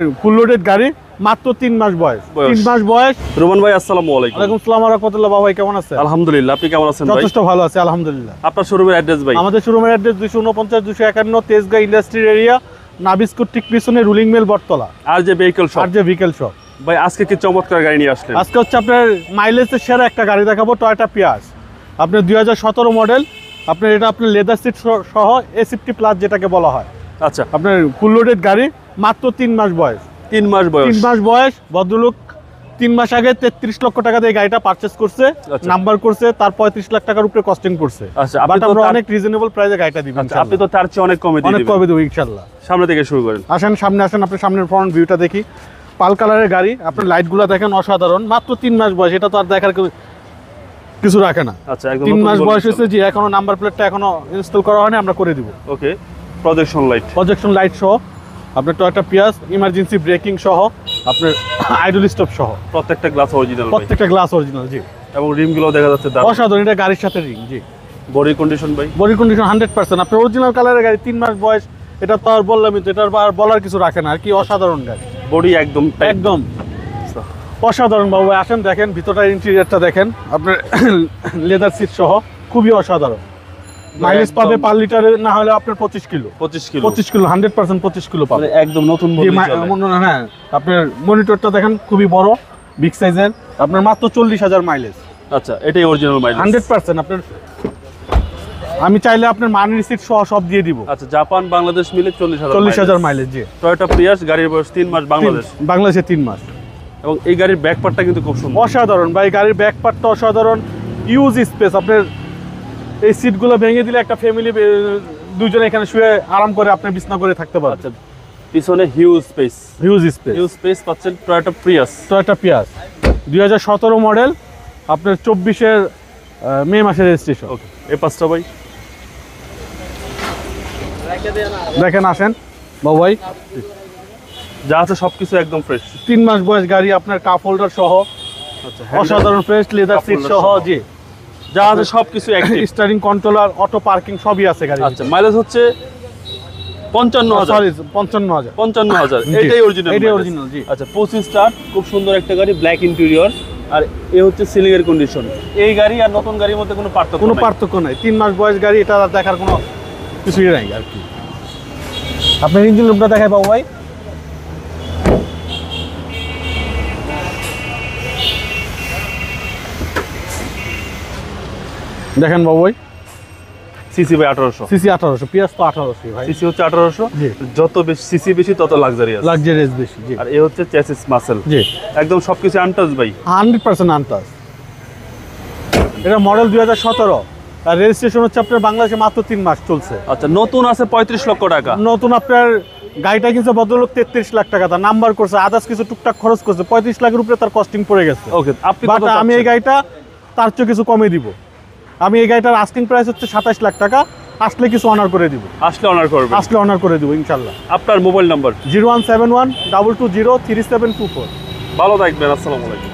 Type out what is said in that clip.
Full loaded গাড়ি, মাত্র 3 মাস বয়স। 3 মাস বয়স। রোমান ভাই আসসালামু আলাইকুম। ওয়ালাইকুম আসসালাম ওয়া রাহমাতুল্লাহ। ভাই কেমন আছেন? আলহামদুলিল্লাহ, আপনি কেমন আছেন ভাই? যথেষ্ট ভালো আছি আলহামদুলিল্লাহ। আপনার শোরুমের অ্যাড্রেস ভাই? আমাদের শোরুমের অ্যাড্রেস 249 251 তেজগাঁ ইন্ডাস্ট্রিয়াল এরিয়া, নাবিস্কুট ঠিক পিছনে রুলিং মিল বটতলা। আর যে ভেহিকল শপ। আর যে ভেহিকল শপ। ভাই আজকে কি চমৎকার গাড়ি নিয়ে আসলেন? আজকে হচ্ছে আপনার মাইলেজের সেরা একটা গাড়ি দেখাবো, টয়োটা পিয়াস। আপনার 2017 মডেল। আপনার এটা আপনার লেদার সিট সহ A50 প্লাস যেটাকে বলা হয়। আচ্ছা, আপনার ফুল লোডেড গাড়ি, মাত্র 3 মাস বয়স। 3 মাস বয়স। 3 মাস বয়স। ভদ্রলোক 3 মাস আগে 33 লক্ষ টাকা দিয়ে গাড়িটা পারচেজ করছে, আচ্ছা। নাম্বার করছে, তার 35 লাখ টাকার উপরে কস্টিং করছে। আচ্ছা, বাট আমরা অনেক রিজনেবল প্রাইসে গাড়িটা দিবেন। আচ্ছা, আপনি তো তার চেয়ে অনেক কমে দিয়ে অনেক দিবেন। কমে দেবো ইনশাআল্লাহ। সামনে থেকে শুরু করেন। আসেন সামনে আসেন, আপনি সামনের ফ্রন্ট ভিউটা দেখি। পাল কালারের গাড়ি, আপনার লাইটগুলো দেখেন অসাধারণ। মাত্র 3 মাস বয়স, এটা তো আর দেখার কিছু রাখে না। আচ্ছা, একদম 3 মাস বয়স হয়েছে, জি এখনো নাম্বার প্লেটটা এখনো ইনস্টল করা হয়নি, আমরা করে দিব। ওকে, প্রজেকশন লাইট। প্রজেকশন লাইট সহ আপনার টয়োটা পিয়াস, ইমার্জেন্সি ব্রেকিং সহ, আপনার আইডল স্টপ সহ, প্রত্যেকটা গ্লাস অরিজিনাল ভাই। প্রত্যেকটা গ্লাস অরিজিনাল। জি, এবং রিমগুলো দেখা যাচ্ছে দারুণ। অসাধারণ। এটা গাড়ির সাথে রিং। জি, বডি কন্ডিশন ভাই? Body condition 100%। আপনার অরিজিনাল কালারের গাড়ি, 3 মাস বয়স, এটা তো আর বললামই তো, এটার আর বলার কিছু রাখে না আর কি। অসাধারণ গাড়ি, বডি একদম একদম অসাধারণ বাবু। আসেন দেখেন ভিতরটার ইন্টেরিয়রটা দেখেন, আপনার লেদার সিট সহ, খুবই অসাধারণ। মাইলেজ পাবে পার লিটারে না হলে আপনার 25 কিলো। 25 কিলো। 25 কিলো 100% 25 কিলো পাবে। একদম নতুন জি, বডি চলে। হ্যাঁ, আপনার মনিটরটা দেখেন খুবই বড়, বিগ সাইজের। আপনার মাত্র 40,000 মাইলেজ। আচ্ছা, এটাই অরিজিনাল মাইলেজ 100%। আপনার আমি চাইলে আপনার মানি রিসিট সহ সব দিয়ে দিব। আচ্ছা, জাপান বাংলাদেশ মিলে 40,000 40,000 মাইলেজ। জি, টয়োটা প্রিয়াস, গাড়ির বয়স 3 মাস বাংলাদেশ। বাংলাদেশে 3 মাস। এবং এই গাড়ির ব্যাক পার্টটা কিন্তু খুব সুন্দর। অসাধারণ ভাই, গাড়ির ব্যাক পার্টটা অসাধারণ। ইউজ স্পেস, আপনার এই সিটগুলো ভেঙে দিলে একটা ফ্যামিলি দুইজনে এখানে শুয়ে আরাম করে আপনি বিছনা করে থাকতে পারবেন। আচ্ছা, পিছনে huge space. Huge space. Huge space পাচ্ছেন টয়োটা প্রিয়াস। টয়োটা পিয়াস 2017 মডেল, আপনার 24-এর মে মাসের রেজিস্ট্রেশন। ওকে, এই পাঁচটা ভাই দেখেন, আসেন বাবু ভাই। যা আছে সবকিছু একদম ফ্রেশ। 3 মাস বয়স গাড়ি, আপনার কাপ হোল্ডার সহ, আচ্ছা, অসাধারণ ফ্রেশ লেদার সিট সহ। জি, যা আছে সবকিছু active. Steering controller, auto parking সবই আছে গাড়ি। আচ্ছা, মাইলেজ হচ্ছে 55,000। সরি 55,000। 55,000, জি, এটাই অরিজিনাল। এটাই অরিজিনাল। জি, আচ্ছা, 25 স্টার, খুব সুন্দর একটা গাড়ি, ব্ল্যাক ইন্টেরিয়র। আর এ হচ্ছে সিলিং এর কন্ডিশন। এই গাড়ি আর নতুন গাড়ির মধ্যে কোনো পার্থক্য কোনো নাই। পার্থক্য নাই। 3 মাস বয়স গাড়ি, এটা আর দেখার কোনো কিছুই নাই আর কি। আপনার ইঞ্জিন রুমটা দেখাই বাবু ভাই। দেখেন বাবু ভাই, সিসি ভাই 1800। সিসি 1800, পিয়াস তো 1800 ভাই। সিসি হচ্ছে 1800। জি। যত বেশি সিসি বেশি তত লাক্সারিয়াস। লাক্সারিয়াস বেশি। জি, আর এ হচ্ছে চেসিস মাসেল। জি, একদম সবকিছু আনটাচ ভাই। 100% আনটাচ। এটা মডেল 2017, আর রেজিস্ট্রেশন হচ্ছে আপনার বাংলাদেশে মাত্র 3 মাস চলছে। আচ্ছা, নতুন আছে 35 লক্ষ টাকা। নতুন আপনার গাড়িটা কিনছে ভদ্রলোক 33 লাখ টাকা, তার নাম্বার করছে, আদার্স কিছু টুকটাক খরচ করছে, 35 লাখের উপরে তার কস্টিং পড়ে গেছে। ওকে, আপনি বাট আমি এই গাড়িটা তার চেয়ে কিছু কমে দিব। আমি এই গাড়িটার আস্কিং প্রাইস হচ্ছে 27 লাখ টাকা, আসলে কিছু অনার করে দিব। আসলে অনার করবেন? আসলে অনার করে দিব ইনশাল্লাহ। আপনার মোবাইল নাম্বার? 0171 220 3724। ভালো থাকবেন, আসসালামু আলাইকুম।